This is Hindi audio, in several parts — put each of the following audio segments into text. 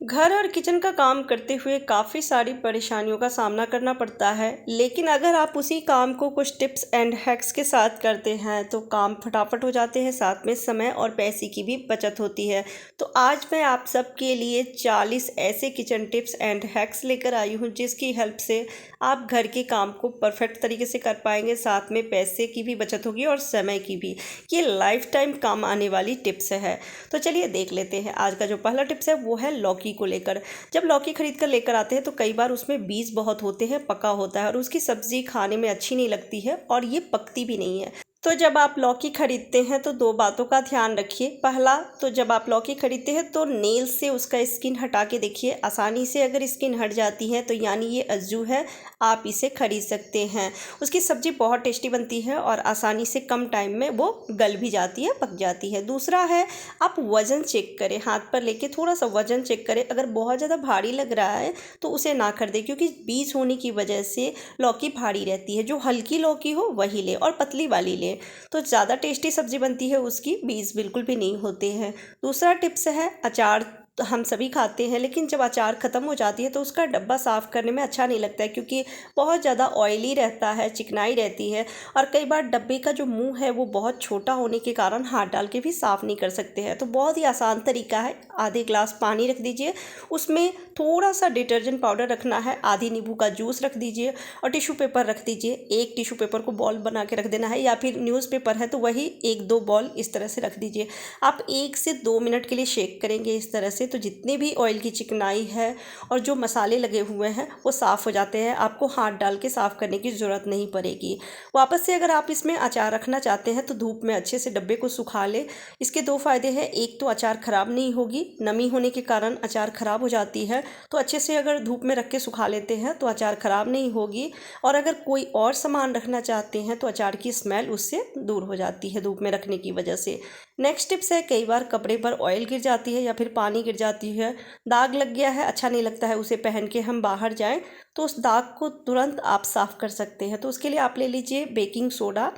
घर और किचन का काम करते हुए काफ़ी सारी परेशानियों का सामना करना पड़ता है, लेकिन अगर आप उसी काम को कुछ टिप्स एंड हैक्स के साथ करते हैं तो काम फटाफट हो जाते हैं, साथ में समय और पैसे की भी बचत होती है। तो आज मैं आप सबके लिए 40 ऐसे किचन टिप्स एंड हैक्स लेकर आई हूँ जिसकी हेल्प से आप घर के काम को परफेक्ट तरीके से कर पाएंगे, साथ में पैसे की भी बचत होगी और समय की भी। ये लाइफ टाइम काम आने वाली टिप्स है। तो चलिए देख लेते हैं। आज का जो पहला टिप्स है वो है लौकी को लेकर। जब लौकी खरीद कर लेकर आते हैं तो कई बार उसमें बीज बहुत होते हैं, पका होता है और उसकी सब्जी खाने में अच्छी नहीं लगती है और ये पकती भी नहीं है। तो जब आप लौकी खरीदते हैं तो दो बातों का ध्यान रखिए। पहला, तो जब आप लौकी खरीदते हैं तो नेल से उसका स्किन हटा के देखिए। आसानी से अगर स्किन हट जाती है तो यानी ये अज्जू है, आप इसे खरीद सकते हैं। उसकी सब्जी बहुत टेस्टी बनती है और आसानी से कम टाइम में वो गल भी जाती है, पक जाती है। दूसरा है, आप वज़न चेक करें, हाथ पर लेके थोड़ा सा वज़न चेक करें। अगर बहुत ज़्यादा भारी लग रहा है तो उसे ना खरीदें, क्योंकि बीज होने की वजह से लौकी भारी रहती है। जो हल्की लौकी हो वही ले और पतली वाली ले, तो ज़्यादा टेस्टी सब्जी बनती है, उसकी बीज बिल्कुल भी नहीं होते हैं। दूसरा टिप्स है, अचार हम सभी खाते हैं, लेकिन जब अचार ख़त्म हो जाती है तो उसका डब्बा साफ़ करने में अच्छा नहीं लगता है, क्योंकि बहुत ज़्यादा ऑयली रहता है, चिकनाई रहती है और कई बार डब्बे का जो मुंह है वो बहुत छोटा होने के कारण हाथ डाल के भी साफ़ नहीं कर सकते हैं। तो बहुत ही आसान तरीका है, आधे ग्लास पानी रख दीजिए, उसमें थोड़ा सा डिटर्जेंट पाउडर रखना है, आधी नींबू का जूस रख दीजिए और टिश्यू पेपर रख दीजिए। एक टिश्यू पेपर को बॉल बना के रख देना है, या फिर न्यूज़पेपर है तो वही एक दो बॉल इस तरह से रख दीजिए। आप 1 से 2 मिनट के लिए शेक करेंगे इस तरह से, तो जितने भी ऑयल की चिकनाई है और जो मसाले लगे हुए हैं वो साफ़ हो जाते हैं। आपको हाथ डाल के साफ़ करने की ज़रूरत नहीं पड़ेगी। वापस से अगर आप इसमें अचार रखना चाहते हैं तो धूप में अच्छे से डब्बे को सुखा ले। इसके दो फ़ायदे हैं, एक तो अचार ख़राब नहीं होगी, नमी होने के कारण अचार ख़राब हो जाती है, तो अच्छे से अगर धूप में रख के सुखा लेते हैं तो अचार ख़राब नहीं होगी। और अगर कोई और सामान रखना चाहते हैं तो अचार की स्मेल उससे दूर हो जाती है धूप में रखने की वजह से। नेक्स्ट टिप्स है, कई बार कपड़े पर ऑयल गिर जाती है या फिर पानी गिर जाती है, दाग लग गया है, अच्छा नहीं लगता है उसे पहन के हम बाहर जाएं, तो उस दाग को तुरंत आप साफ़ कर सकते हैं। तो उसके लिए आप ले लीजिए बेकिंग सोडा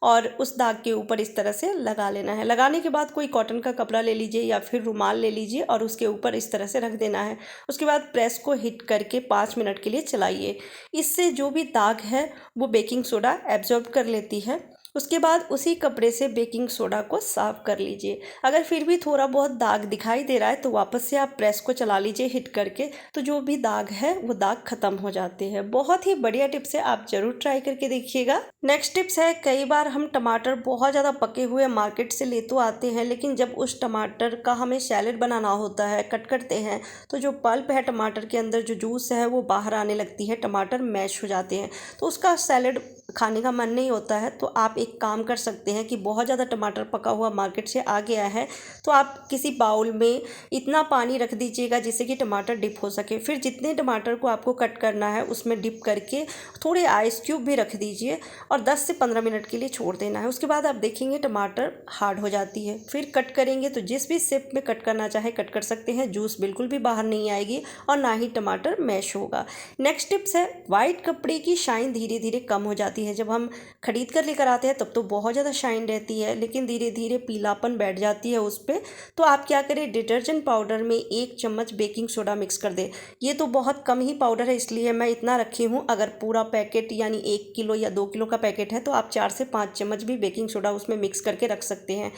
और उस दाग के ऊपर इस तरह से लगा लेना है। लगाने के बाद कोई कॉटन का कपड़ा ले लीजिए या फिर रुमाल ले लीजिए और उसके ऊपर इस तरह से रख देना है। उसके बाद प्रेस को हिट करके 5 मिनट के लिए चलाइए। इससे जो भी दाग है वो बेकिंग सोडा एब्जॉर्ब कर लेती है। उसके बाद उसी कपड़े से बेकिंग सोडा को साफ़ कर लीजिए। अगर फिर भी थोड़ा बहुत दाग दिखाई दे रहा है तो वापस से आप प्रेस को चला लीजिए हिट करके, तो जो भी दाग है वो दाग खत्म हो जाते हैं। बहुत ही बढ़िया टिप्स है, आप ज़रूर ट्राई करके देखिएगा। नेक्स्ट टिप्स है, कई बार हम टमाटर बहुत ज़्यादा पके हुए मार्केट से ले तो आते हैं, लेकिन जब उस टमाटर का हमें सैलेड बनाना होता है, कट करते हैं, तो जो पल्प है टमाटर के अंदर जो जूस है वो बाहर आने लगती है, टमाटर मैश हो जाते हैं, तो उसका सैलेड खाने का मन नहीं होता है। तो आप एक काम कर सकते हैं कि बहुत ज़्यादा टमाटर पका हुआ मार्केट से आ गया है तो आप किसी बाउल में इतना पानी रख दीजिएगा जिससे कि टमाटर डिप हो सके। फिर जितने टमाटर को आपको कट करना है उसमें डिप करके थोड़े आइस क्यूब भी रख दीजिए और 10 से 15 मिनट के लिए छोड़ देना है। उसके बाद आप देखेंगे टमाटर हार्ड हो जाती है। फिर कट करेंगे तो जिस भी शेप में कट करना चाहे कट कर सकते हैं, जूस बिल्कुल भी बाहर नहीं आएगी और ना ही टमाटर मैश होगा। नेक्स्ट टिप्स है, वाइट कपड़े की शाइन धीरे धीरे कम हो जाती है। जब हम खरीद कर लेकर आते हैं तब तो बहुत ज़्यादा शाइन रहती है, लेकिन धीरे धीरे पीलापन बैठ जाती है उस पर। तो आप क्या करें, डिटर्जेंट पाउडर में 1 चम्मच बेकिंग सोडा मिक्स कर दें। ये तो बहुत कम ही पाउडर है इसलिए मैं इतना रखी हूँ। अगर पूरा पैकेट यानी 1 किलो या 2 किलो का पैकेट है तो आप 4 से 5 चम्मच भी बेकिंग सोडा उसमें मिक्स करके रख सकते हैं,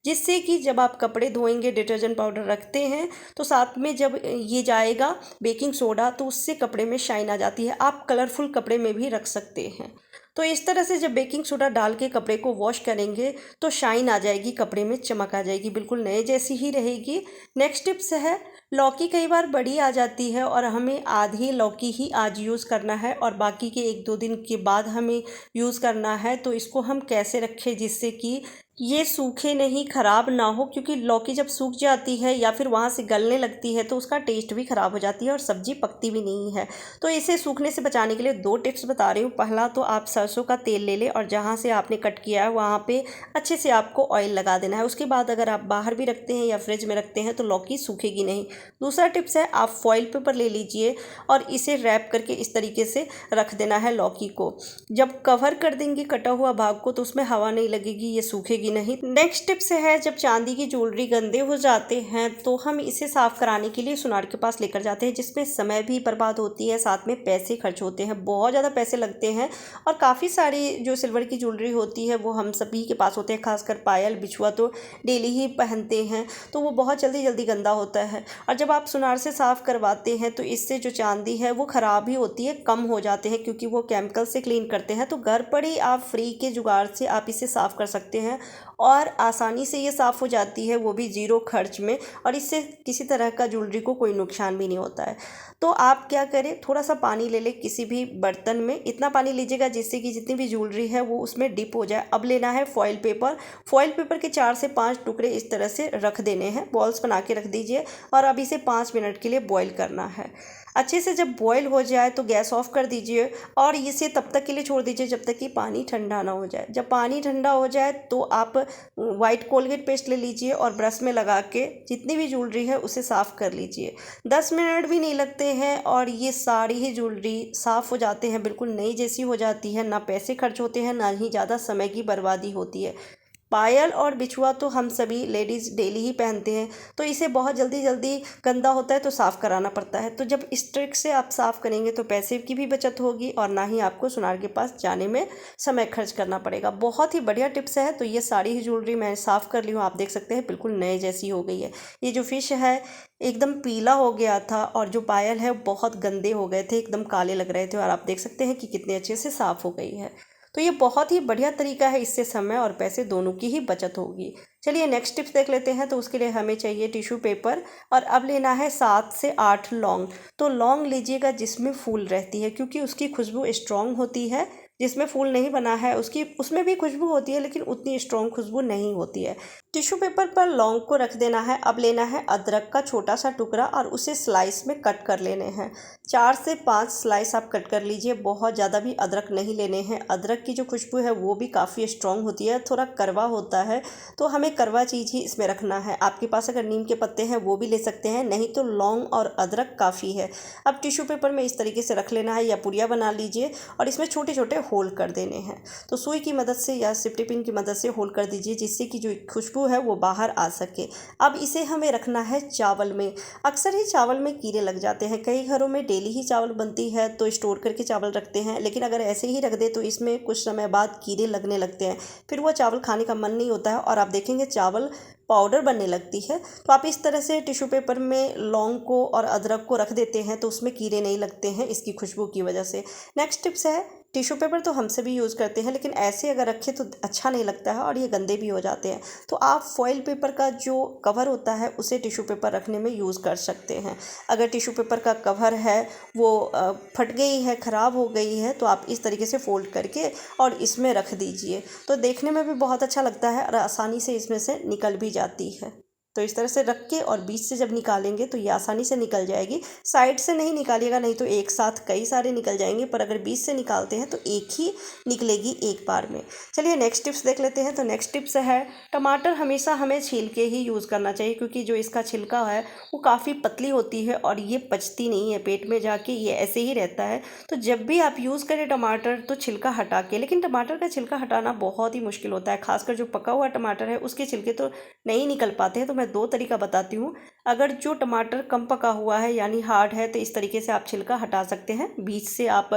जिससे कि जब आप कपड़े धोएंगे डिटर्जेंट पाउडर रखते हैं तो साथ में जब ये जाएगा बेकिंग सोडा तो उससे कपड़े में शाइन आ जाती है। आप कलरफुल कपड़े में भी रख सकते हैं। तो इस तरह से जब बेकिंग सोडा डाल के कपड़े को वॉश करेंगे तो शाइन आ जाएगी, कपड़े में चमक आ जाएगी, बिल्कुल नए जैसी ही रहेगी। नेक्स्ट टिप्स है, लौकी कई बार बड़ी आ जाती है और हमें आधी लौकी ही आज यूज़ करना है और बाकी के 1-2 दिन के बाद हमें यूज़ करना है। तो इसको हम कैसे रखें जिससे कि ये सूखे नहीं, ख़राब ना हो, क्योंकि लौकी जब सूख जाती है या फिर वहाँ से गलने लगती है तो उसका टेस्ट भी ख़राब हो जाती है और सब्ज़ी पकती भी नहीं है। तो इसे सूखने से बचाने के लिए 2 टिप्स बता रही हूँ। पहला तो आप सरसों का तेल ले लें और जहाँ से आपने कट किया है वहाँ पे अच्छे से आपको ऑयल लगा देना है। उसके बाद अगर आप बाहर भी रखते हैं या फ्रिज में रखते हैं तो लौकी सूखेगी नहीं। दूसरा टिप्स है, आप फॉइल पेपर ले लीजिए और इसे रैप करके इस तरीके से रख देना है लौकी को। जब कवर कर देंगे कटा हुआ भाग को तो उसमें हवा नहीं लगेगी, ये सूखेगी नहीं। नेक्स्ट टिप्स है, जब चांदी की ज्वेलरी गंदे हो जाते हैं तो हम इसे साफ कराने के लिए सुनार के पास लेकर जाते हैं, जिसमें समय भी बर्बाद होती है, साथ में पैसे खर्च होते हैं, बहुत ज़्यादा पैसे लगते हैं। और काफ़ी सारी जो सिल्वर की ज्वेलरी होती है वो हम सभी के पास होते हैं, खासकर पायल बिछुआ तो डेली ही पहनते हैं, तो वो बहुत जल्दी जल्दी गंदा होता है। और जब आप सुनार से साफ़ करवाते हैं तो इससे जो चांदी है वो ख़राब ही होती है, कम हो जाते हैं, क्योंकि वो केमिकल से क्लीन करते हैं। तो घर पर ही आप फ्री के जुगाड़ से आप इसे साफ़ कर सकते हैं और आसानी से ये साफ़ हो जाती है, वो भी ज़ीरो खर्च में, और इससे किसी तरह का ज्वेलरी को कोई नुकसान भी नहीं होता है। तो आप क्या करें, थोड़ा सा पानी ले लें किसी भी बर्तन में, इतना पानी लीजिएगा जिससे कि जितनी भी ज्वेलरी है वो उसमें डिप हो जाए। अब लेना है फॉइल पेपर, फॉइल पेपर के 4 से 5 टुकड़े इस तरह से रख देने हैं, बॉल्स बना के रख दीजिए और अब इसे 5 मिनट के लिए बॉईल करना है। अच्छे से जब बॉईल हो जाए तो गैस ऑफ कर दीजिए और इसे तब तक के लिए छोड़ दीजिए जब तक कि पानी ठंडा ना हो जाए। जब पानी ठंडा हो जाए तो आप वाइट कोलगेट पेस्ट ले लीजिए और ब्रश में लगा के जितनी भी ज्वेलरी है उसे साफ़ कर लीजिए। 10 मिनट भी नहीं लगते हैं और ये सारी ही ज्वेलरी साफ़ हो जाते हैं, बिल्कुल नई जैसी हो जाती है। ना पैसे खर्च होते हैं, ना ही ज़्यादा समय की बर्बादी होती है। पायल और बिछुआ तो हम सभी लेडीज़ डेली ही पहनते हैं, तो इसे बहुत जल्दी जल्दी गंदा होता है तो साफ़ कराना पड़ता है। तो जब इस ट्रिक से आप साफ़ करेंगे तो पैसे की भी बचत होगी और ना ही आपको सुनार के पास जाने में समय खर्च करना पड़ेगा। बहुत ही बढ़िया टिप्स है। तो ये सारी ही ज्वेलरी मैं साफ़ कर ली हूँ, आप देख सकते हैं बिल्कुल नए जैसी हो गई है। ये जो फ़िश है एकदम पीला हो गया था और जो पायल है बहुत गंदे हो गए थे, एकदम काले लग रहे थे, और आप देख सकते हैं कि कितने अच्छे से साफ़ हो गई है। तो ये बहुत ही बढ़िया तरीका है, इससे समय और पैसे दोनों की ही बचत होगी। चलिए नेक्स्ट टिप्स देख लेते हैं। तो उसके लिए हमें चाहिए टिश्यू पेपर और अब लेना है 7 से 8 लौंग। तो लौंग लीजिएगा जिसमें फूल रहती है, क्योंकि उसकी खुशबू स्ट्रॉन्ग होती है। जिसमें फूल नहीं बना है उसकी उसमें भी खुशबू होती है, लेकिन उतनी स्ट्रॉन्ग खुशबू नहीं होती है। टिश्यू पेपर पर लौंग को रख देना है। अब लेना है अदरक का छोटा सा टुकड़ा और उसे स्लाइस में कट कर लेने हैं। 4 से 5 स्लाइस आप कट कर लीजिए, बहुत ज़्यादा भी अदरक नहीं लेने हैं। अदरक की जो खुशबू है वो भी काफ़ी स्ट्रॉन्ग होती है, थोड़ा कड़वा होता है, तो हमें कड़वा चीज़ ही इसमें रखना है। आपके पास अगर नीम के पत्ते हैं वो भी ले सकते हैं, नहीं तो लौंग और अदरक काफ़ी है। अब टिश्यू पेपर में इस तरीके से रख लेना है या पुड़िया बना लीजिए और इसमें छोटे छोटे होल कर देने हैं। तो सुई की मदद से या सिफ्टी पिन की मदद से होल कर दीजिए, जिससे कि जो खुशबू है वो बाहर आ सके। अब इसे हमें रखना है चावल में। अक्सर ही चावल में कीड़े लग जाते हैं, कई घरों में डेली ही चावल बनती है तो स्टोर करके चावल रखते हैं, लेकिन अगर ऐसे ही रख दे तो इसमें कुछ समय बाद कीड़े लगने लगते हैं, फिर वो चावल खाने का मन नहीं होता है और आप देखेंगे चावल पाउडर बनने लगती है। तो आप इस तरह से टिश्यू पेपर में लौंग को और अदरक को रख देते हैं तो उसमें कीड़े नहीं लगते हैं इसकी खुशबू की वजह से। नेक्स्ट टिप्स है, टिश्यू पेपर तो हम सभी यूज़ करते हैं, लेकिन ऐसे अगर रखें तो अच्छा नहीं लगता है और ये गंदे भी हो जाते हैं। तो आप फॉइल पेपर का जो कवर होता है उसे टिश्यू पेपर रखने में यूज़ कर सकते हैं। अगर टिश्यू पेपर का कवर है वो फट गई है, ख़राब हो गई है, तो आप इस तरीके से फोल्ड करके और इसमें रख दीजिए, तो देखने में भी बहुत अच्छा लगता है और आसानी से इसमें से निकल भी जाती है। तो इस तरह से रख के और बीच से जब निकालेंगे तो ये आसानी से निकल जाएगी। साइड से नहीं निकालिएगा, नहीं तो एक साथ कई सारे निकल जाएंगे, पर अगर बीच से निकालते हैं तो एक ही निकलेगी एक बार में। चलिए नेक्स्ट टिप्स देख लेते हैं। तो नेक्स्ट टिप्स है, टमाटर हमेशा हमें छील के ही यूज़ करना चाहिए, क्योंकि जो इसका छिलका है वो काफ़ी पतली होती है और ये पचती नहीं है, पेट में जाके ये ऐसे ही रहता है। तो जब भी आप यूज़ करें टमाटर तो छिलका हटा के, लेकिन टमाटर का छिलका हटाना बहुत ही मुश्किल होता है, खासकर जो पका हुआ टमाटर है उसके छिलके तो नहीं निकल पाते हैं। तो मैं 2 तरीका बताती हूँ। अगर जो टमाटर कम पका हुआ है यानी हार्ड है तो इस तरीके से आप छिलका हटा सकते हैं। बीच से आप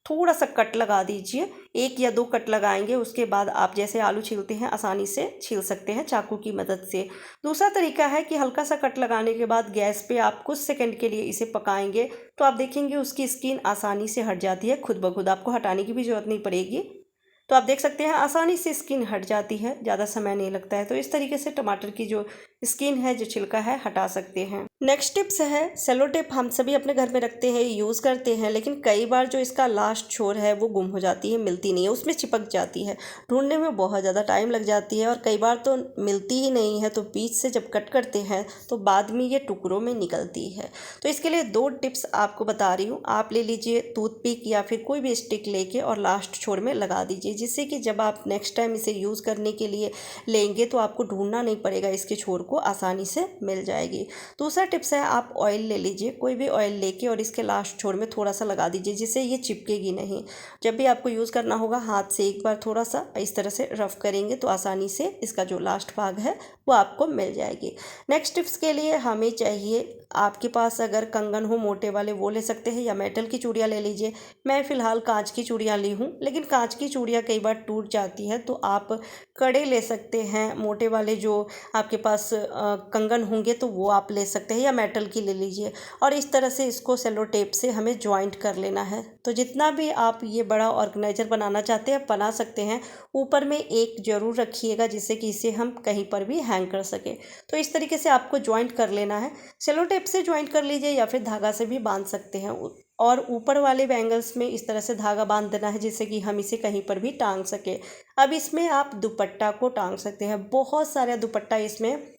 थोड़ा सा कट लगा दीजिए, 1 या 2 कट लगाएंगे, उसके बाद आप जैसे आलू छीलते हैं आसानी से छील सकते हैं चाकू की मदद से। दूसरा तरीका है कि हल्का सा कट लगाने के बाद गैस पे आप कुछ सेकंड के लिए इसे पकाएंगे तो आप देखेंगे उसकी स्किन आसानी से हट जाती है खुद ब खुद, आपको हटाने की भी ज़रूरत नहीं पड़ेगी। तो आप देख सकते हैं आसानी से स्किन हट जाती है, ज़्यादा समय नहीं लगता है। तो इस तरीके से टमाटर की जो स्किन है, जो छिलका है, हटा सकते हैं। नेक्स्ट टिप्स है, सेलो टेप हम सभी अपने घर में रखते हैं, यूज़ करते हैं, लेकिन कई बार जो इसका लास्ट छोर है वो गुम हो जाती है, मिलती नहीं है, उसमें चिपक जाती है, ढूंढने में बहुत ज़्यादा टाइम लग जाती है और कई बार तो मिलती ही नहीं है। तो बीच से जब कट करते हैं तो बाद में ये टुकड़ों में निकलती है। तो इसके लिए 2 टिप्स आपको बता रही हूँ। आप ले लीजिए टूथपिक या फिर कोई भी स्टिक लेके और लास्ट छोर में लगा दीजिए, जिससे कि जब आप नेक्स्ट टाइम इसे यूज़ करने के लिए लेंगे तो आपको ढूंढना नहीं पड़ेगा इसके छोर आपको आसानी से मिल जाएगी। दूसरा टिप्स है, आप ऑयल ले लीजिए, कोई भी ऑयल लेके और इसके लास्ट छोर में थोड़ा सा लगा दीजिए, जिससे ये चिपकेगी नहीं। जब भी आपको यूज़ करना होगा हाथ से एक बार थोड़ा सा इस तरह से रफ करेंगे तो आसानी से इसका जो लास्ट भाग है वो आपको मिल जाएगी। नेक्स्ट टिप्स के लिए हमें चाहिए, आपके पास अगर कंगन हो मोटे वाले वो ले सकते हैं, या मेटल की चूड़ियाँ ले लीजिए। मैं फ़िलहाल कांच की चूड़ियाँ ली हूँ, लेकिन कांच की चूड़ियाँ कई बार टूट जाती है, तो आप कड़े ले सकते हैं मोटे वाले, जो आपके पास कंगन होंगे तो वो आप ले सकते हैं, या मेटल की ले लीजिए। और इस तरह से इसको सेलो टेप से हमें जॉइंट कर लेना है। तो जितना भी आप ये बड़ा ऑर्गेनाइजर बनाना चाहते हैं बना सकते हैं। ऊपर में एक ज़रूर रखिएगा जिससे कि इसे हम कहीं पर भी हैंग कर सके। तो इस तरीके से आपको जॉइंट कर लेना है। सेलो टेप से जॉइंट कर लीजिए या फिर धागा से भी बांध सकते हैं, और ऊपर वाले बैंगल्स में इस तरह से धागा बांध देना है जिससे कि हम इसे कहीं पर भी टांग सके। अब इसमें आप दुपट्टा को टांग सकते हैं। बहुत सारा दुपट्टा इसमें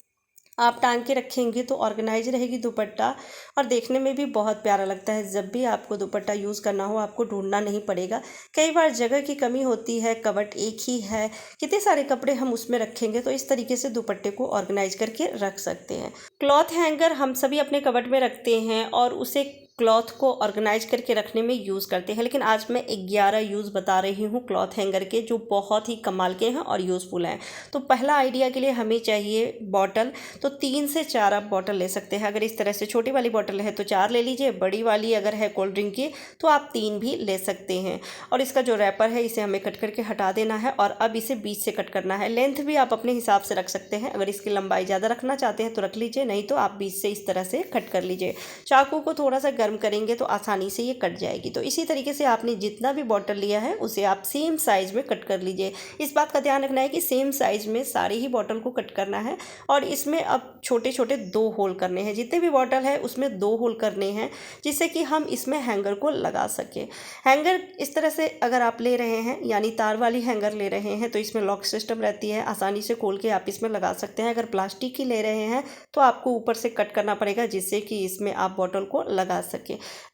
आप टांग के रखेंगे तो ऑर्गेनाइज रहेगी दुपट्टा, और देखने में भी बहुत प्यारा लगता है। जब भी आपको दुपट्टा यूज़ करना हो आपको ढूंढना नहीं पड़ेगा। कई बार जगह की कमी होती है, कबर्ड एक ही है, कितने सारे कपड़े हम उसमें रखेंगे, तो इस तरीके से दुपट्टे को ऑर्गेनाइज करके रख सकते हैं। क्लॉथ हैंगर हम सभी अपने कबर्ड में रखते हैं और उसे क्लॉथ को ऑर्गेनाइज करके रखने में यूज़ करते हैं, लेकिन आज मैं 11 यूज़ बता रही हूँ क्लॉथ हैंगर के, जो बहुत ही कमाल के हैं और यूज़फुल हैं। तो पहला आइडिया के लिए हमें चाहिए बॉटल। तो 3 से 4 आप बॉटल ले सकते हैं। अगर इस तरह से छोटी वाली बॉटल है तो 4 ले लीजिए, बड़ी वाली अगर है कोल्ड ड्रिंक की तो आप 3 भी ले सकते हैं। और इसका जो रैपर है इसे हमें कट करके हटा देना है, और अब इसे बीच से कट करना है। लेंथ भी आप अपने हिसाब से रख सकते हैं, अगर इसकी लंबाई ज़्यादा रखना चाहते हैं तो रख लीजिए, नहीं तो आप बीच से इस तरह से कट कर लीजिए। चाकू को थोड़ा सा गर्म करेंगे तो आसानी से ये कट जाएगी। तो इसी तरीके से आपने जितना भी बॉटल लिया है उसे आप सेम साइज़ में कट कर लीजिए। इस बात का ध्यान रखना है कि सेम साइज़ में सारी ही बॉटल को कट करना है, और इसमें अब छोटे छोटे 2 होल करने हैं। जितने भी बॉटल है उसमें 2 होल करने हैं, जिससे कि हम इसमें हैंगर को लगा सकें। हैंगर इस तरह से अगर आप ले रहे हैं, यानी तार वाली हैंगर ले रहे हैं, तो इसमें लॉक सिस्टम रहती है, आसानी से खोल के आप इसमें लगा सकते हैं। अगर प्लास्टिक की ले रहे हैं तो आपको ऊपर से कट करना पड़ेगा, जिससे कि इसमें आप बॉटल को लगा सकें।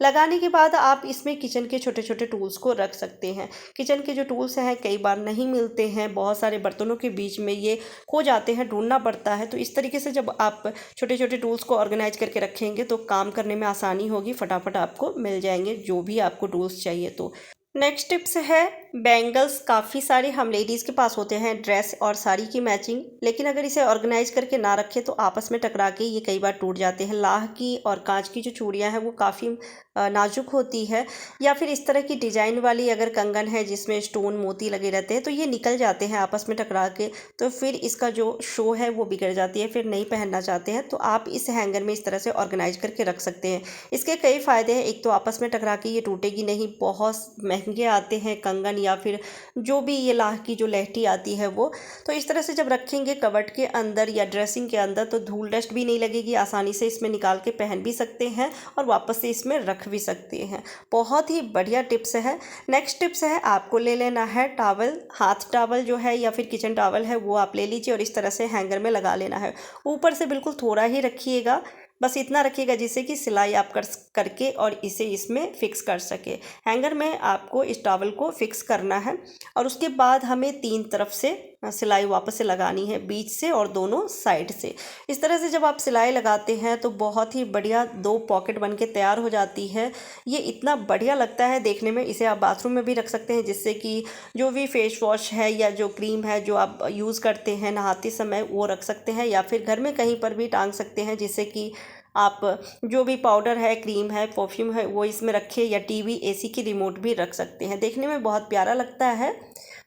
लगाने के बाद आप इसमें किचन के छोटे छोटे टूल्स को रख सकते हैं। किचन के जो टूल्स हैं कई बार नहीं मिलते हैं, बहुत सारे बर्तनों के बीच में ये खो जाते हैं, ढूंढना पड़ता है। तो इस तरीके से जब आप छोटे छोटे टूल्स को ऑर्गेनाइज करके रखेंगे तो काम करने में आसानी होगी, फटाफट आपको मिल जाएंगे जो भी आपको टूल्स चाहिए। तो नेक्स्ट टिप्स है बैंगल्स। काफ़ी सारे हम लेडीज़ के पास होते हैं ड्रेस और साड़ी की मैचिंग, लेकिन अगर इसे ऑर्गेनाइज करके ना रखें तो आपस में टकरा के ये कई बार टूट जाते हैं। लाह की और कांच की जो चूड़ियाँ हैं वो काफ़ी नाजुक होती है, या फिर इस तरह की डिज़ाइन वाली अगर कंगन है जिसमें स्टोन मोती लगे रहते हैं तो ये निकल जाते हैं आपस में टकरा के, तो फिर इसका जो शो है वो बिगड़ जाती है, फिर नहीं पहनना चाहते हैं। तो आप इस हैंगर में इस तरह से ऑर्गेनाइज करके रख सकते हैं। इसके कई फ़ायदे हैं। एक तो आपस में टकरा के ये टूटेगी नहीं। बहुत महंगे आते हैं कंगन या फिर जो भी ये लाह की जो लहठी आती है वो, तो इस तरह से जब रखेंगे कबर्ड के अंदर या ड्रेसिंग के अंदर तो धूल डस्ट भी नहीं लगेगी, आसानी से इसमें निकाल के पहन भी सकते हैं और वापस से इसमें रख भी सकते हैं। बहुत ही बढ़िया टिप्स है। नेक्स्ट टिप्स है, आपको ले लेना है टॉवल। हाथ टॉवल जो है या फिर किचन टॉवल है वो आप ले लीजिए और इस तरह से हैंगर में लगा लेना है। ऊपर से बिल्कुल थोड़ा ही रखिएगा, बस इतना रखिएगा जिससे कि सिलाई आप करके और इसे इसमें फ़िक्स कर सके। हैंगर में आपको इस टॉवल को फ़िक्स करना है, और उसके बाद हमें 3 तरफ से सिलाई वापस से लगानी है, बीच से और दोनों साइड से। इस तरह से जब आप सिलाई लगाते हैं तो बहुत ही बढ़िया 2 पॉकेट बन के तैयार हो जाती है। ये इतना बढ़िया लगता है देखने में। इसे आप बाथरूम में भी रख सकते हैं, जिससे कि जो भी फेस वॉश है या जो क्रीम है जो आप यूज़ करते हैं नहाते समय वो रख सकते हैं, या फिर घर में कहीं पर भी टांग सकते हैं, जिससे कि आप जो भी पाउडर है, क्रीम है, परफ्यूम है वो इसमें रखें, या टीवी एसी की रिमोट भी रख सकते हैं। देखने में बहुत प्यारा लगता है।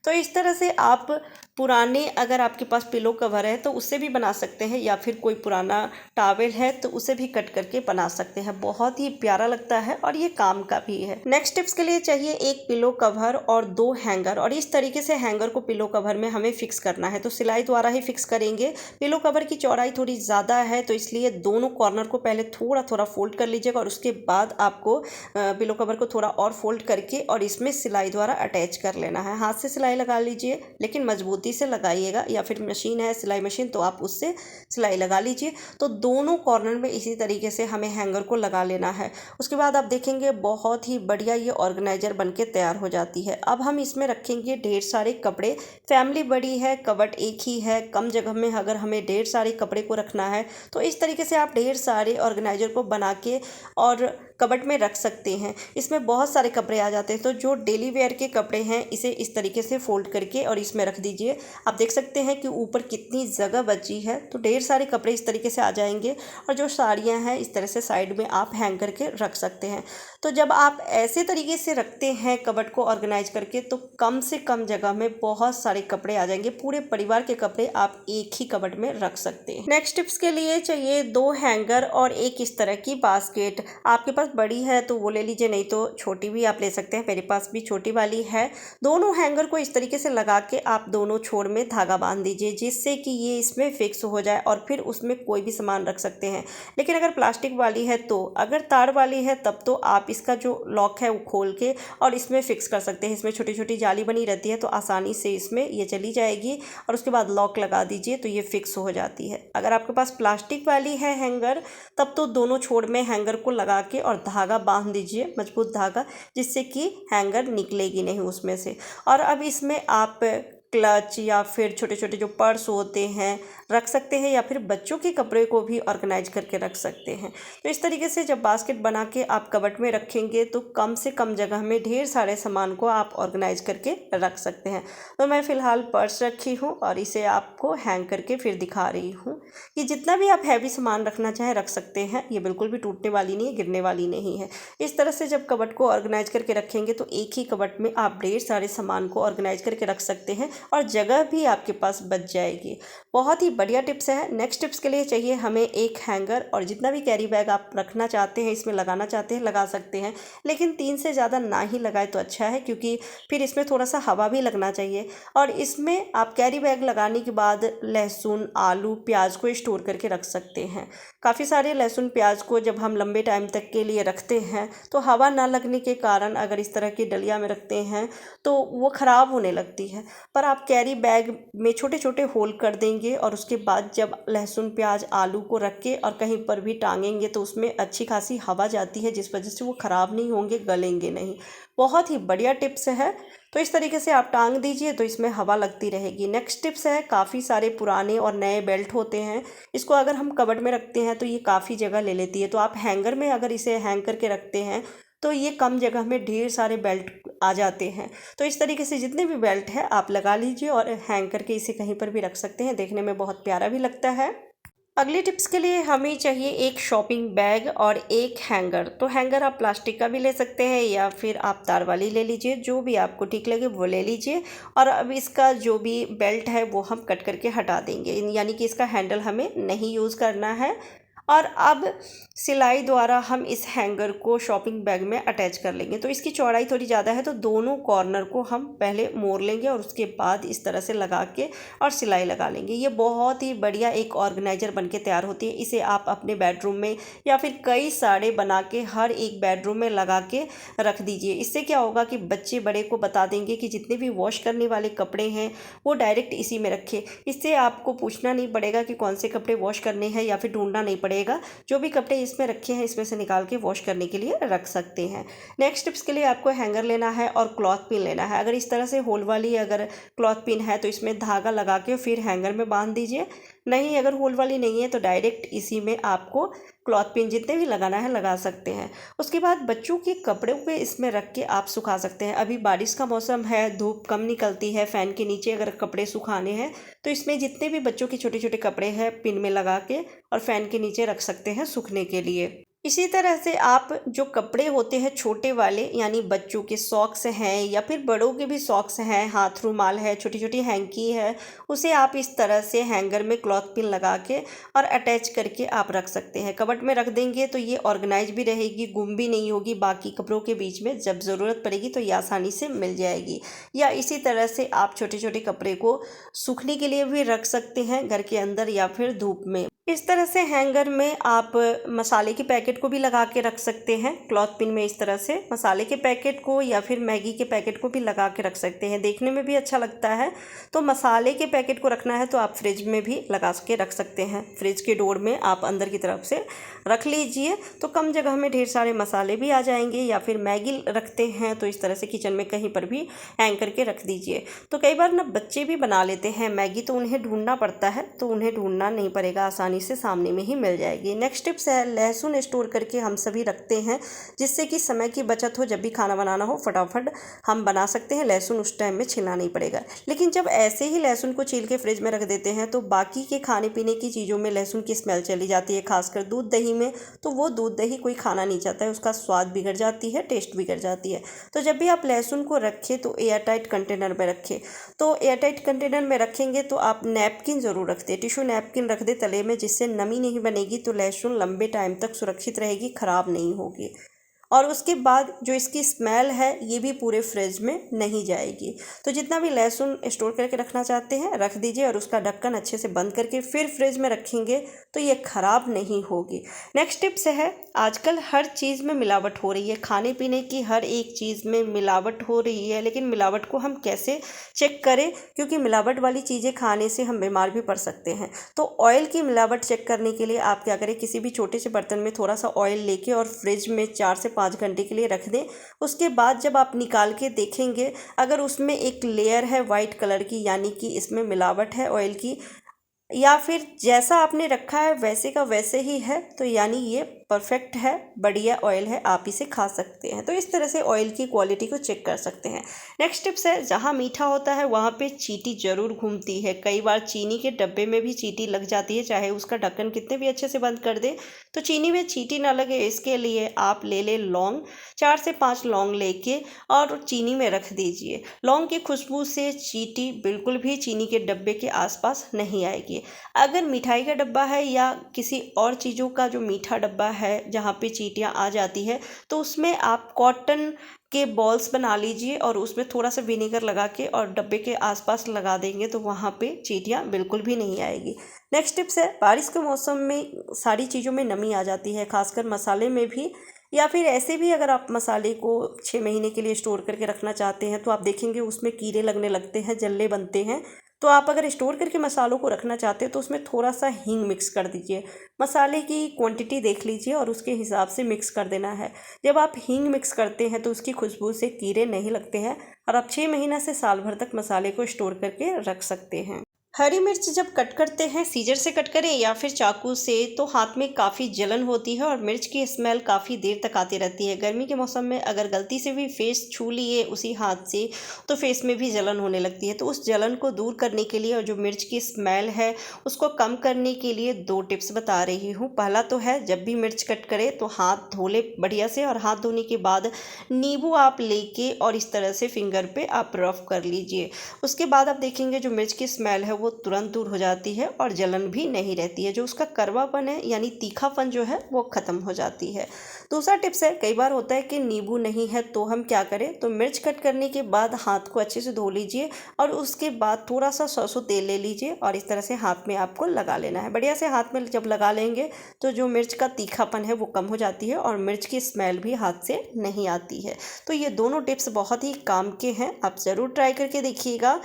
तो इस तरह से आप पुराने, अगर आपके पास पिलो कवर है तो उससे भी बना सकते हैं, या फिर कोई पुराना टॉवल है तो उसे भी कट करके बना सकते हैं। बहुत ही प्यारा लगता है और ये काम का भी है। नेक्स्ट टिप्स के लिए चाहिए एक पिलो कवर और 2 हैंगर, और इस तरीके से हैंगर को पिलो कवर में हमें फिक्स करना है। तो सिलाई द्वारा ही फिक्स करेंगे। पिलो कवर की चौड़ाई थोड़ी ज़्यादा है तो इसलिए दोनों कॉर्नर को पहले थोड़ा थोड़ा फोल्ड कर लीजिएगा, और उसके बाद आपको पिलो कवर को थोड़ा और फोल्ड करके और इसमें सिलाई द्वारा अटैच कर लेना है। हाथ से सिलाई सिलाई लगा लीजिए, लेकिन मजबूती से लगाइएगा, या फिर मशीन है सिलाई मशीन तो आप उससे सिलाई लगा लीजिए। तो दोनों कॉर्नर में इसी तरीके से हमें हैंगर को लगा लेना है। उसके बाद आप देखेंगे बहुत ही बढ़िया ये ऑर्गेनाइजर बनके तैयार हो जाती है। अब हम इसमें रखेंगे ढेर सारे कपड़े। फैमिली बड़ी है, कबर्ड एक ही है, कम जगह में अगर हमें ढेर सारे कपड़े को रखना है तो इस तरीके से आप ढेर सारे ऑर्गेनाइजर को बना के और कबर्ड में रख सकते हैं। इसमें बहुत सारे कपड़े आ जाते हैं, तो जो डेली वेयर के कपड़े हैं इसे इस तरीके से फोल्ड करके और इसमें रख दीजिए। आप देख सकते हैं कि ऊपर कितनी जगह बची है, तो ढेर सारे कपड़े इस तरीके से आ जाएंगे। और जो साड़ियाँ हैं इस तरह से साइड में आप हैंग करके रख सकते हैं। तो जब आप ऐसे तरीके से रखते हैं कबर्ड को ऑर्गेनाइज करके, तो कम से कम जगह में बहुत सारे कपड़े आ जाएंगे। पूरे परिवार के कपड़े आप एक ही कबर्ड में रख सकते हैं। नेक्स्ट टिप्स के लिए चाहिए 2 हैंगर और एक इस तरह की बास्केट। आपके पास बड़ी है तो वो ले लीजिए, नहीं तो छोटी भी आप ले सकते हैं। मेरे पास भी छोटी वाली है। दोनों हैंगर को इस तरीके से लगा के आप दोनों छोर में धागा बांध दीजिए, जिससे कि ये इसमें फिक्स हो जाए और फिर उसमें कोई भी सामान रख सकते हैं। लेकिन अगर प्लास्टिक वाली है तो, अगर तार वाली है तब तो आप इसका जो लॉक है वो खोल के और इसमें फिक्स कर सकते हैं। इसमें छोटी छोटी जाली बनी रहती है तो आसानी से इसमें ये चली जाएगी और उसके बाद लॉक लगा दीजिए तो ये फिक्स हो जाती है। अगर आपके पास प्लास्टिक वाली है हैंगर, तब तो दोनों छोर में हैंगर को लगा के और धागा बांध दीजिए, मजबूत धागा, जिससे कि हैंगर निकलेगी नहीं उसमें से। और अब इसमें आप क्लच या फिर छोटे छोटे जो पर्स होते हैं रख सकते हैं, या फिर बच्चों के कपड़े को भी ऑर्गेनाइज करके रख सकते हैं। तो इस तरीके से जब बास्केट बना के आप कबर्ड में रखेंगे तो कम से कम जगह में ढेर सारे सामान को आप ऑर्गेनाइज करके रख सकते हैं। तो मैं फ़िलहाल पर्स रखी हूँ और इसे आपको हैंग करके फिर दिखा रही हूँ कि जितना भी आप हैवी सामान रखना चाहें रख सकते हैं। ये बिल्कुल भी टूटने वाली नहीं है, गिरने वाली नहीं है। इस तरह से जब कबर्ड को ऑर्गेनाइज करके रखेंगे तो एक ही कबर्ड में आप ढेर सारे सामान को ऑर्गेनाइज करके रख सकते हैं और जगह भी आपके पास बच जाएगी। बहुत ही बढ़िया टिप्स है। नेक्स्ट टिप्स के लिए चाहिए हमें एक हैंगर, और जितना भी कैरी बैग आप रखना चाहते हैं इसमें लगाना चाहते हैं लगा सकते हैं, लेकिन 3 से ज़्यादा ना ही लगाए तो अच्छा है, क्योंकि फिर इसमें थोड़ा सा हवा भी लगना चाहिए। और इसमें आप कैरी बैग लगाने के बाद लहसुन, आलू, प्याज को स्टोर करके रख सकते हैं। काफ़ी सारे लहसुन प्याज को जब हम लंबे टाइम तक के लिए रखते हैं तो हवा ना लगने के कारण अगर इस तरह की डलिया में रखते हैं तो वो ख़राब होने लगती है। पर आप कैरी बैग में छोटे छोटे होल कर देंगे और उसके बाद जब लहसुन, प्याज, आलू को रख के और कहीं पर भी टांगेंगे तो उसमें अच्छी खासी हवा जाती है, जिस वजह से वो ख़राब नहीं होंगे, गलेंगे नहीं। बहुत ही बढ़िया टिप्स है। तो इस तरीके से आप टांग दीजिए तो इसमें हवा लगती रहेगी। नेक्स्ट टिप्स है, काफ़ी सारे पुराने और नए बेल्ट होते हैं, इसको अगर हम कबर्ड में रखते हैं तो ये काफ़ी जगह ले लेती है। तो आप हैंगर में अगर इसे हैंग करके रखते हैं तो ये कम जगह में ढेर सारे बेल्ट आ जाते हैं। तो इस तरीके से जितने भी बेल्ट है आप लगा लीजिए और हैंग करके इसे कहीं पर भी रख सकते हैं। देखने में बहुत प्यारा भी लगता है। अगली टिप्स के लिए हमें चाहिए एक शॉपिंग बैग और एक हैंगर। तो हैंगर आप प्लास्टिक का भी ले सकते हैं या फिर आप तार वाली ले लीजिए, जो भी आपको ठीक लगे वो ले लीजिए। और अब इसका जो भी बेल्ट है वो हम कट करके हटा देंगे, यानी कि इसका हैंडल हमें नहीं यूज़ करना है। और अब सिलाई द्वारा हम इस हैंगर को शॉपिंग बैग में अटैच कर लेंगे। तो इसकी चौड़ाई थोड़ी ज़्यादा है तो दोनों कॉर्नर को हम पहले मोड़ लेंगे और उसके बाद इस तरह से लगा के और सिलाई लगा लेंगे। ये बहुत ही बढ़िया एक ऑर्गेनाइजर बनके तैयार होती है। इसे आप अपने बेडरूम में या फिर कई साड़े बना के हर एक बेडरूम में लगा के रख दीजिए। इससे क्या होगा कि बच्चे बड़े को बता देंगे कि जितने भी वॉश करने वाले कपड़े हैं वो डायरेक्ट इसी में रखें। इससे आपको पूछना नहीं पड़ेगा कि कौन से कपड़े वॉश करने हैं या फिर ढूंढना नहीं पड़ेगा। जो भी कपड़े इसमें रखे हैं इसमें से निकाल के वॉश करने के लिए रख सकते हैं। नेक्स्ट टिप्स के लिए आपको हैंगर लेना है और क्लॉथ पिन लेना है। अगर इस तरह से होल वाली अगर क्लॉथ पिन है तो इसमें धागा लगा के फिर हैंगर में बांध दीजिए। नहीं, अगर होल वाली नहीं है तो डायरेक्ट इसी में आपको क्लॉथ पिन जितने भी लगाना है लगा सकते हैं। उसके बाद बच्चों के कपड़ों पे इसमें रख के आप सुखा सकते हैं। अभी बारिश का मौसम है, धूप कम निकलती है, फ़ैन के नीचे अगर कपड़े सुखाने हैं तो इसमें जितने भी बच्चों के छोटे छोटे कपड़े हैं पिन में लगा के और फ़ैन के नीचे रख सकते हैं सूखने के लिए। इसी तरह से आप जो कपड़े होते हैं छोटे वाले, यानी बच्चों के सॉक्स हैं या फिर बड़ों के भी सॉक्स हैं, हाथ रुमाल है, छोटी छोटी हैंकी है, उसे आप इस तरह से हैंगर में क्लॉथ पिन लगा के और अटैच करके आप रख सकते हैं। कबर्ड में रख देंगे तो ये ऑर्गेनाइज भी रहेगी, गुम भी नहीं होगी बाकी कपड़ों के बीच में। जब ज़रूरत पड़ेगी तो ये आसानी से मिल जाएगी। या इसी तरह से आप छोटे छोटे कपड़े को सूखने के लिए भी रख सकते हैं घर के अंदर या फिर धूप में। इस तरह से हैंगर में आप मसाले के पैकेट को भी लगा के रख सकते हैं, क्लॉथ पिन में इस तरह से मसाले के पैकेट को या फिर मैगी के पैकेट को भी लगा के रख सकते हैं, देखने में भी अच्छा लगता है। तो मसाले के पैकेट को रखना है तो आप फ्रिज में भी लगा के रख सकते हैं, फ्रिज के डोर में आप अंदर की तरफ से रख लीजिए तो कम जगह में ढेर सारे मसाले भी आ जाएंगे। या फिर मैगी रखते हैं तो इस तरह से किचन में कहीं पर भी हैंग करके रख दीजिए। तो कई बार ना बच्चे भी बना लेते हैं मैगी, तो उन्हें ढूंढना पड़ता है, तो उन्हें ढूंढना नहीं पड़ेगा, आसानी से सामने में ही मिल जाएगी। नेक्स्ट टिप्स है, लहसुन स्टोर करके हम सभी रखते हैं जिससे कि समय की बचत हो, जब भी खाना बनाना हो फटाफट हम बना सकते हैं, लहसुन उस टाइम में छीलना नहीं पड़ेगा। लेकिन जब ऐसे ही लहसुन को छील के फ्रिज में रख देते हैं तो बाकी के खाने पीने की चीज़ों में लहसुन की स्मेल चली जाती है, खासकर दूध दही में, तो वो दूध दही कोई खाना नहीं चाहता है, उसका स्वाद बिगड़ जाती है, टेस्ट बिगड़ जाती है। तो जब भी आप लहसुन को रखें तो एयर टाइट कंटेनर में रखें। तो एयर टाइट कंटेनर में रखेंगे तो आप नैपकिन ज़रूर रख दें, टिश्यू नैपकिन रख दें तले में, जिससे नमी नहीं बनेगी, तो लहसुन लंबे टाइम तक सुरक्षित रहेगी, ख़राब नहीं होगी। और उसके बाद जो इसकी स्मेल है ये भी पूरे फ्रिज में नहीं जाएगी। तो जितना भी लहसुन स्टोर करके रखना चाहते हैं रख दीजिए और उसका ढक्कन अच्छे से बंद करके फिर फ्रिज में रखेंगे तो ये ख़राब नहीं होगी। नेक्स्ट टिप्स है, आजकल हर चीज़ में मिलावट हो रही है, खाने पीने की हर एक चीज़ में मिलावट हो रही है, लेकिन मिलावट को हम कैसे चेक करें, क्योंकि मिलावट वाली चीज़ें खाने से हम बीमार भी पड़ सकते हैं। तो ऑयल की मिलावट चेक करने के लिए आप क्या करें, किसी भी छोटे से बर्तन में थोड़ा सा ऑयल लेके और फ्रिज में 4 से 5 घंटे के लिए रख दें। उसके बाद जब आप निकाल के देखेंगे अगर उसमें एक लेयर है वाइट कलर की, यानी कि इसमें मिलावट है ऑयल की, या फिर जैसा आपने रखा है वैसे का वैसे ही है, तो यानी ये परफेक्ट है, बढ़िया ऑयल है, आप इसे खा सकते हैं। तो इस तरह से ऑयल की क्वालिटी को चेक कर सकते हैं। नेक्स्ट टिप्स है, जहाँ मीठा होता है वहाँ पे चींटी ज़रूर घूमती है, कई बार चीनी के डब्बे में भी चींटी लग जाती है, चाहे उसका ढक्कन कितने भी अच्छे से बंद कर दे तो चीनी में चींटी ना लगे, इसके लिए आप ले ले लौंग, 4 से 5 लौंग लेके और चीनी में रख दीजिए। लौंग की खुशबू से चींटी बिल्कुल भी चीनी के डब्बे के आसपास नहीं आएगी। अगर मिठाई का डब्बा है या किसी और चीज़ों का जो मीठा डब्बा है जहाँ पे चींटियाँ आ जाती है, तो उसमें आप कॉटन के बॉल्स बना लीजिए और उसमें थोड़ा सा विनेगर लगा के और डब्बे के आसपास लगा देंगे तो वहाँ पे चींटियाँ बिल्कुल भी नहीं आएगी। नेक्स्ट टिप्स है, बारिश के मौसम में सारी चीज़ों में नमी आ जाती है, खासकर मसाले में भी, या फिर ऐसे भी अगर आप मसाले को 6 महीने के लिए स्टोर करके रखना चाहते हैं तो आप देखेंगे उसमें कीड़े लगने लगते हैं, जल्ले बनते हैं। तो आप अगर स्टोर करके मसालों को रखना चाहते हैं तो उसमें थोड़ा सा हींग मिक्स कर दीजिए, मसाले की क्वांटिटी देख लीजिए और उसके हिसाब से मिक्स कर देना है। जब आप हींग मिक्स करते हैं तो उसकी खुशबू से कीड़े नहीं लगते हैं और आप 6 महीना से साल भर तक मसाले को स्टोर करके रख सकते हैं। हरी मिर्च जब कट करते हैं, सीजर से कट करें या फिर चाकू से, तो हाथ में काफ़ी जलन होती है और मिर्च की स्मेल काफ़ी देर तक आती रहती है। गर्मी के मौसम में अगर गलती से भी फेस छू लिए उसी हाथ से तो फेस में भी जलन होने लगती है। तो उस जलन को दूर करने के लिए और जो मिर्च की स्मेल है उसको कम करने के लिए 2 टिप्स बता रही हूँ। पहला तो है, जब भी मिर्च कट करें तो हाथ धो ले बढ़िया से, और हाथ धोने के बाद नींबू आप लेके और इस तरह से फिंगर पे आप रफ कर लीजिए। उसके बाद आप देखेंगे जो मिर्च की स्मेल है वो तुरंत दूर हो जाती है और जलन भी नहीं रहती है, जो उसका कड़वापन है यानी तीखापन जो है वो ख़त्म हो जाती है। दूसरा टिप्स है, कई बार होता है कि नींबू नहीं है तो हम क्या करें, तो मिर्च कट करने के बाद हाथ को अच्छे से धो लीजिए और उसके बाद थोड़ा सा सरसों तेल ले लीजिए और इस तरह से हाथ में आपको लगा लेना है। बढ़िया से हाथ में जब लगा लेंगे तो जो मिर्च का तीखापन है वो कम हो जाती है और मिर्च की स्मेल भी हाथ से नहीं आती है। तो ये दोनों टिप्स बहुत ही काम के हैं, आप ज़रूर ट्राई करके देखिएगा।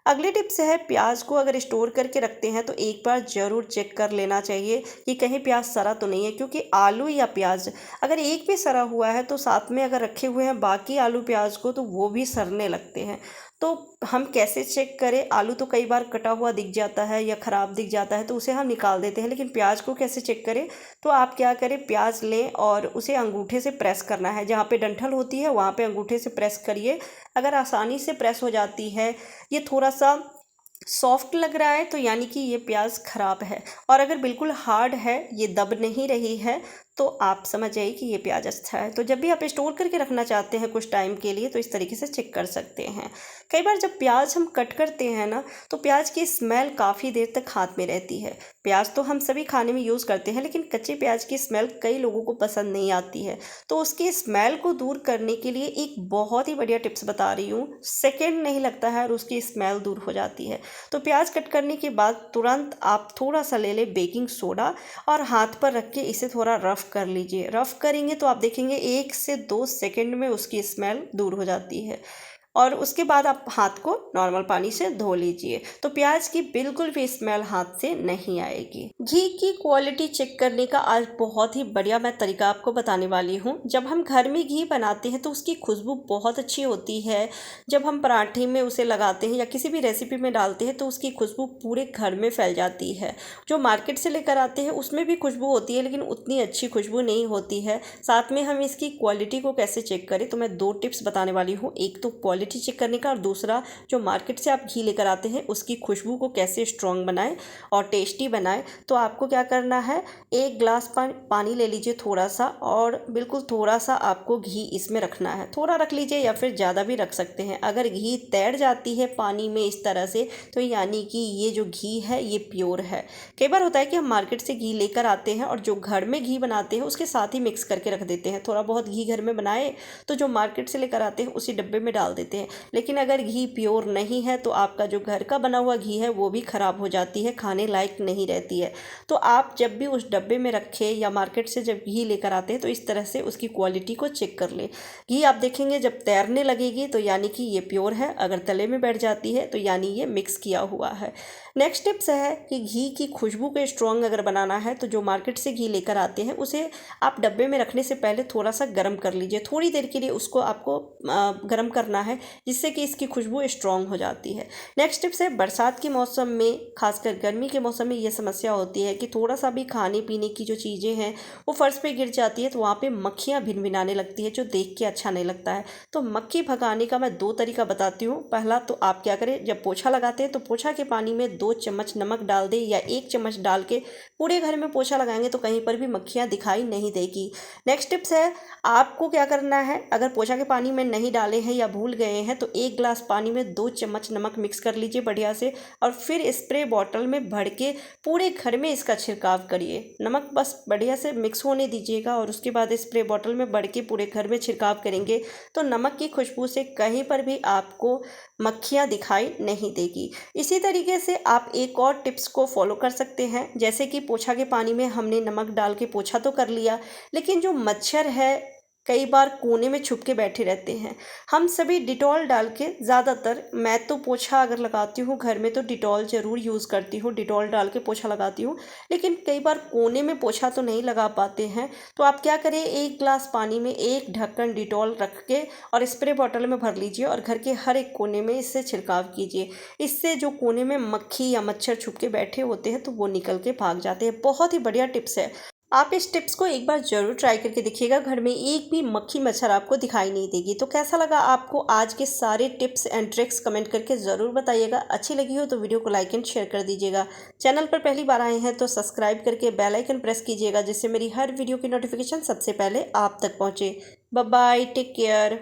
अगली टिप्स है, प्याज को अगर स्टोर करके रखते हैं तो एक बार ज़रूर चेक कर लेना चाहिए कि कहीं प्याज सड़ा तो नहीं है, क्योंकि आलू या प्याज अगर एक भी सड़ा हुआ है तो साथ में अगर रखे हुए हैं बाकी आलू प्याज को तो वो भी सड़ने लगते हैं। तो हम कैसे चेक करें, आलू तो कई बार कटा हुआ दिख जाता है या ख़राब दिख जाता है तो उसे हम निकाल देते हैं, लेकिन प्याज को कैसे चेक करें, तो आप क्या करें, प्याज लें और उसे अंगूठे से प्रेस करना है, जहाँ पे डंठल होती है वहाँ पे अंगूठे से प्रेस करिए। अगर आसानी से प्रेस हो जाती है, ये थोड़ा सा सॉफ्ट लग रहा है तो यानी कि ये प्याज ख़राब है, और अगर बिल्कुल हार्ड है, ये दब नहीं रही है, तो आप समझ जाइए कि ये प्याज अच्छा है। तो जब भी आप स्टोर करके रखना चाहते हैं कुछ टाइम के लिए, तो इस तरीके से चेक कर सकते हैं। कई बार जब प्याज हम कट करते हैं ना, तो प्याज की स्मेल काफ़ी देर तक हाथ में रहती है। प्याज तो हम सभी खाने में यूज़ करते हैं, लेकिन कच्चे प्याज की स्मेल कई लोगों को पसंद नहीं आती है। तो उसकी स्मेल को दूर करने के लिए एक बहुत ही बढ़िया टिप्स बता रही हूँ। सेकेंड नहीं लगता है और उसकी स्मेल दूर हो जाती है। तो प्याज कट करने के बाद तुरंत आप थोड़ा सा ले लें बेकिंग सोडा और हाथ पर रख के इसे थोड़ा रफ़ कर लीजिए। रफ़ करेंगे तो आप देखेंगे 1 से 2 सेकंड में उसकी स्मेल दूर हो जाती है। और उसके बाद आप हाथ को नॉर्मल पानी से धो लीजिए, तो प्याज की बिल्कुल भी स्मेल हाथ से नहीं आएगी। घी की क्वालिटी चेक करने का आज बहुत ही बढ़िया मैं तरीका आपको बताने वाली हूँ। जब हम घर में घी बनाते हैं तो उसकी खुशबू बहुत अच्छी होती है। जब हम पराठे में उसे लगाते हैं या किसी भी रेसिपी में डालते हैं तो उसकी खुशबू पूरे घर में फैल जाती है। जो मार्केट से लेकर आते हैं उसमें भी खुशबू होती है, लेकिन उतनी अच्छी खुशबू नहीं होती है। साथ में हम इसकी क्वालिटी को कैसे चेक करें, तो मैं 2 टिप्स बताने वाली हूँ। एक तो क्वालिटी चेक करने का, और दूसरा जो मार्केट से आप घी लेकर आते हैं उसकी खुशबू को कैसे स्ट्रॉन्ग बनाएं और टेस्टी बनाएं। तो आपको क्या करना है, 1 ग्लास पानी ले लीजिए थोड़ा सा, और बिल्कुल थोड़ा सा आपको घी इसमें रखना है। थोड़ा रख लीजिए या फिर ज़्यादा भी रख सकते हैं। अगर घी तैर जाती है पानी में इस तरह से, तो यानी कि ये जो घी है ये प्योर है। कई बार होता है कि हम मार्केट से घी लेकर आते हैं और जो घर में घी बनाते हैं उसके साथ ही मिक्स करके रख देते हैं। थोड़ा बहुत घी घर में बनाए तो जो मार्केट से लेकर आते हैं उसी डब्बे में डाल देते हैं। लेकिन अगर घी प्योर नहीं है तो आपका जो घर का बना हुआ घी है वो भी ख़राब हो जाती है, खाने लायक नहीं रहती है। तो आप जब भी उस डब्बे में रखें या मार्केट से जब घी लेकर आते हैं तो इस तरह से उसकी क्वालिटी को चेक कर लें। घी आप देखेंगे जब तैरने लगेगी तो यानी कि ये प्योर है, अगर तले में बैठ जाती है तो यानी ये मिक्स किया हुआ है। नेक्स्ट टिप्स है कि घी की खुशबू को स्ट्रॉन्ग अगर बनाना है तो जो मार्केट से घी लेकर आते हैं उसे आप डब्बे में रखने से पहले थोड़ा सा गर्म कर लीजिए। थोड़ी देर के लिए उसको आपको गर्म करना है, जिससे कि इसकी खुशबू स्ट्रॉन्ग हो जाती है। नेक्स्ट टिप्स है, बरसात के मौसम में, खासकर गर्मी के मौसम में ये समस्या होती है कि थोड़ा सा भी खाने पीने की जो चीज़ें हैं वो फर्श पे गिर जाती है तो वहाँ पे मक्खियाँ भिनभिनाने लगती है, जो देख के अच्छा नहीं लगता है। तो मक्खी भगाने का मैं 2 तरीका बताती हूँ। पहला तो आप क्या करें, जब पोछा लगाते हैं तो पोछा के पानी में 2 चम्मच नमक डाल दें या 1 चम्मच डाल के पूरे घर में पोछा लगाएंगे तो कहीं पर भी मक्खियाँ दिखाई नहीं देगी। नेक्स्ट टिप्स है, आपको क्या करना है, अगर पोछा के पानी में नहीं डाले हैं या भूल गए हैं तो 1 ग्लास पानी में 2 चम्मच नमक मिक्स कर लीजिए बढ़िया से, और फिर स्प्रे बॉटल में भर के पूरे घर में इसका छिड़काव करिए। नमक बस बढ़िया से मिक्स होने दीजिएगा और उसके बाद स्प्रे बॉटल में भर के पूरे घर में छिड़काव करेंगे तो नमक की खुशबू से कहीं पर भी आपको मक्खियाँ दिखाई नहीं देगी। इसी तरीके से आप एक और टिप्स को फॉलो कर सकते हैं, जैसे कि पोछा के पानी में हमने नमक डाल के पोछा तो कर लिया, लेकिन जो मच्छर है कई बार कोने में छुप के बैठे रहते हैं। हम सभी डिटॉल डाल के, ज़्यादातर मैं तो पोछा अगर लगाती हूँ घर में तो डिटॉल ज़रूर यूज़ करती हूँ, डिटॉल डाल के पोछा लगाती हूँ। लेकिन कई बार कोने में पोछा तो नहीं लगा पाते हैं, तो आप क्या करें, 1 ग्लास पानी में 1 ढक्कन डिटॉल रख के और स्प्रे बॉटल में भर लीजिए और घर के हर एक कोने में इससे छिड़काव कीजिए। इससे जो कोने में मक्खी या मच्छर छुप के बैठे होते हैं तो वो निकल के भाग जाते हैं। बहुत ही बढ़िया टिप्स है, आप इस टिप्स को एक बार ज़रूर ट्राई करके देखिएगा। घर में एक भी मक्खी मच्छर आपको दिखाई नहीं देगी। तो कैसा लगा आपको आज के सारे टिप्स एंड ट्रिक्स, कमेंट करके ज़रूर बताइएगा। अच्छी लगी हो तो वीडियो को लाइक एंड शेयर कर दीजिएगा। चैनल पर पहली बार आए हैं तो सब्सक्राइब करके बेल आइकन प्रेस कीजिएगा, जिससे मेरी हर वीडियो की नोटिफिकेशन सबसे पहले आप तक पहुँचे। Bye bye, take care.